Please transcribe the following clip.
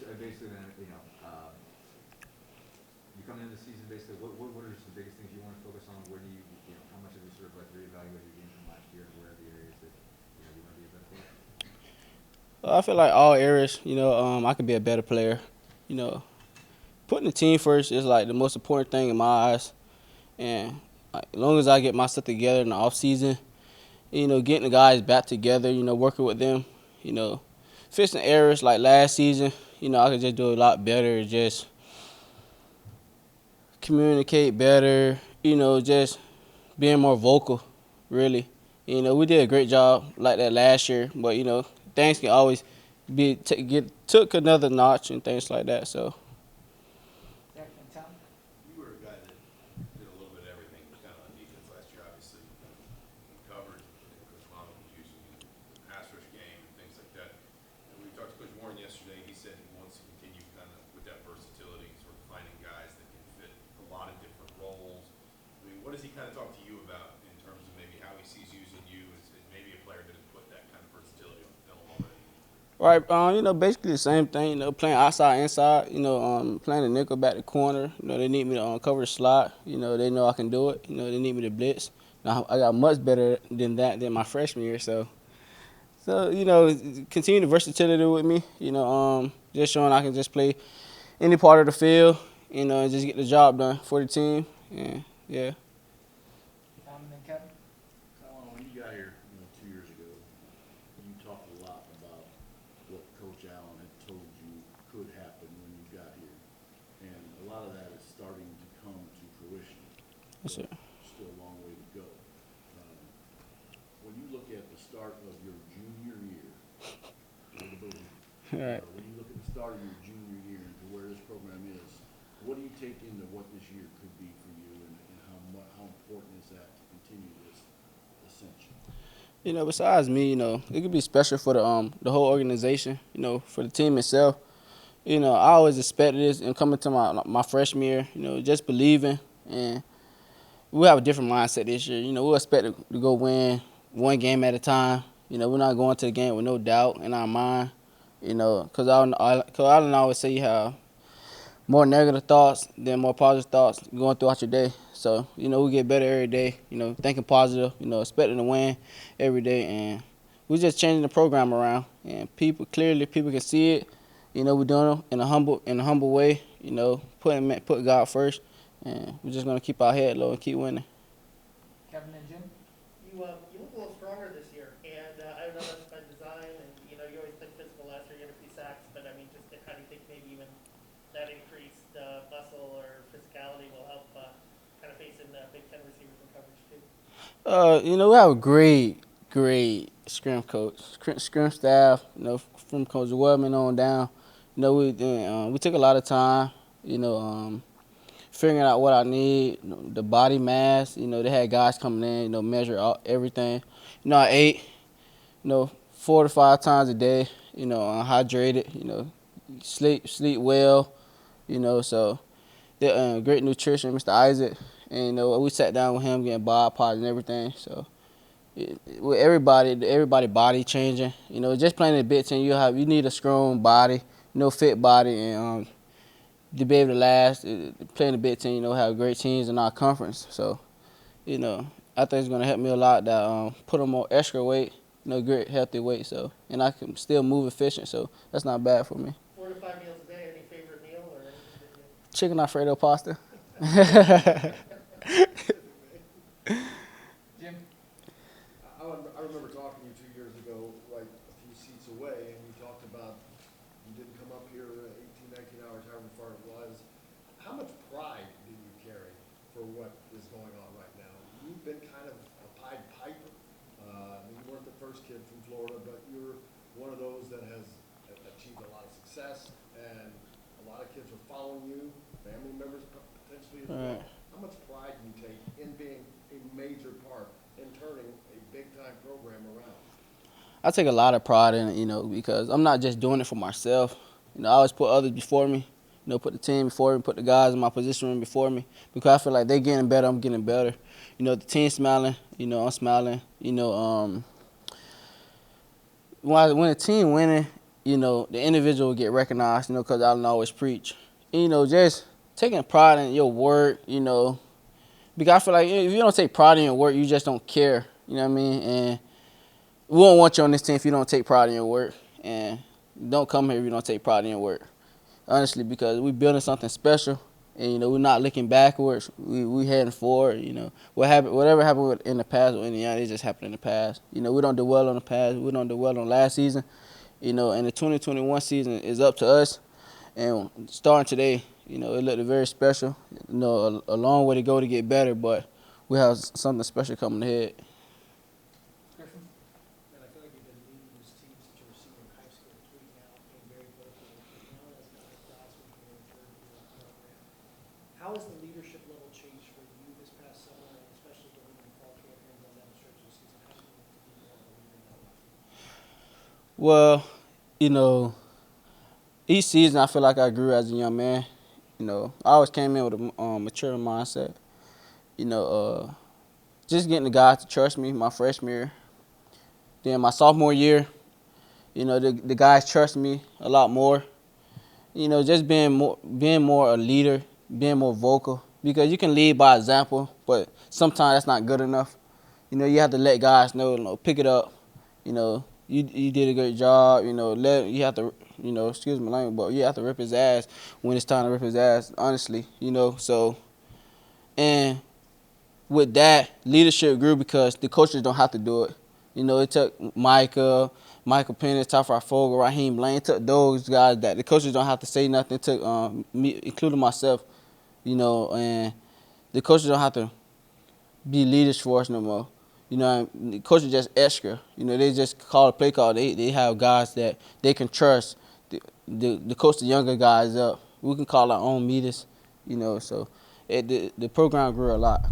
is basically then, you come into the season basically, what are the biggest things you want to focus on? Where do how much have you sort of like reevaluated your game from last year, and where are the areas that, you want to be a better player? I feel like all areas, I could be a better player. You know, putting the team first is like the most important thing in my eyes. And like, as long as I get my stuff together in the off season, getting the guys back together, working with them, you know, fixing errors like last season, I could just do a lot better, just communicate better, just being more vocal, really. We did a great job like that last year, but things can always get took another notch and things like that. So You were a guy that did a little bit of everything kind of on defense last year, obviously. In coverage, Coach Mullen was using you in the pass rush game and things like that. And we talked to Coach Warren yesterday. He said he wants to continue kind of with that versatility, sort of finding guys that can fit a lot of different roles. I mean, what does he kind of talk to you about in terms of maybe how he sees using you as maybe a player that has put that kind of versatility on the film already? right, basically the same thing. Playing outside, inside. Playing the nickel back the corner. They need me to cover the slot. They know I can do it. They need me to blitz. Now I got much better than that than my freshman year. So continue the versatility with me. Just showing I can just play any part of the field. And just get the job done for the team. And yeah. Kevin? When you got here, 2 years ago, you talked a lot about what Coach Allen had told you could happen when you got here, and a lot of that is starting to come to fruition. Yes, sir. Still a long way to go. When you look at the start of your junior year, All right. when you look at the start of your junior year and to where this program is, what do you take into what this year could be for you, and how important is that to continue this ascension? Besides me, it could be special for the whole organization, for the team itself. I always expected this and coming to my freshman year, just believing, and we have a different mindset this year. We expect to go win one game at a time. We're not going to the game with no doubt in our mind, because I don't always say you have more negative thoughts than more positive thoughts going throughout your day. So, we get better every day, thinking positive, expecting to win every day. And we're just changing the program around. And people can see it. We're doing it in a humble way, put God first. And we're just going to keep our head low and keep winning. Kevin and Jim? You look a little stronger this year, and I know that's by design. And you always played physical last year. You had a few sacks, but I mean, just how do you think maybe even that increased muscle or physicality will help kind of facing the Big Ten receivers in coverage too? We have a great scrim coach, scrim staff. From Coach Wellman on down. We took a lot of time. Figuring out what I need, the body mass. They had guys coming in, measure out everything. I ate, 4 to 5 times a day. Hydrated. Sleep well. So they're great nutrition, Mr. Isaac. And we sat down with him, getting bod pods and everything. So with everybody body changing. Just playing in the Big Ten, you need a strong body, fit body, and to be able to last, playing the Big Ten, have great teams in our conference. So, I think it's going to help me a lot that put on more extra weight, great healthy weight. So, and I can still move efficient. So that's not bad for me. 4 to 5 meals a day. Any favorite meal or anything that you? Chicken Alfredo pasta. Jim? I remember talking to you 2 years ago, like a few seats away, and you talked about you didn't come up here 18, 19 hours, however far it was. How much pride do you carry for what is going on right now? You've been kind of a Pied Piper. You weren't the first kid from Florida, but you're one of those that has achieved a lot of success, and a lot of kids are following you, family members potentially as well. How much pride do you take in being a major part in turning a big-time program around? I take a lot of pride in it, because I'm not just doing it for myself. I always put others before me. Put the team before me, put the guys in my position room before me, because I feel like they're getting better, I'm getting better. The team's smiling, I'm smiling. When the team winning, you know, the individual will get recognized, you know, because I don't always preach. And, you know, just taking pride in your work, you know, because I feel like if you don't take pride in your work, you just don't care, you know what I mean? And we don't want you on this team if you don't take pride in your work. And don't come here if you don't take pride in your work, honestly, because we're building something special. And, you know, we're not looking backwards. We heading forward, you know. Whatever happened in the past with Indiana, it just happened in the past. You know, we don't dwell on the past. We don't dwell on last season. You know, and the 2021 season is up to us. And starting today, you know, it looked very special. You know, a long way to go to get better, but we have something special coming ahead. Griffin? And I feel like you've been leading this team since you were a senior in high school, tweeting out, being very vocal. But now as kind of grassroots in your third year of the program, how has the leadership level changed for you this past summer, and especially going into fall camp and going down the stretch of the season? How do you be more of a leader now? Well, you know, each season I feel like I grew as a young man. You know, I always came in with a mature mindset. You know, just getting the guys to trust me my freshman year. Then my sophomore year, you know, the guys trust me a lot more. You know, just being more a leader, being more vocal. Because you can lead by example, but sometimes that's not good enough. You know, you have to let guys know, you know, pick it up. You know, you did a great job. You know, you have to, you know, excuse my language, but you have to rip his ass when it's time to rip his ass, honestly, you know. So, and with that, leadership grew because the coaches don't have to do it. You know, it took Michael Pennis, Tafra Fogel, Raheem Blaine. It took those guys that the coaches don't have to say nothing. It took me, including myself, you know, and the coaches don't have to be leaders for us no more. You know, the coaches just extra. You know, they just call a play call. They have guys that they can trust. The coach the younger guys up. We can call our own meetings. You know, so the program grew a lot.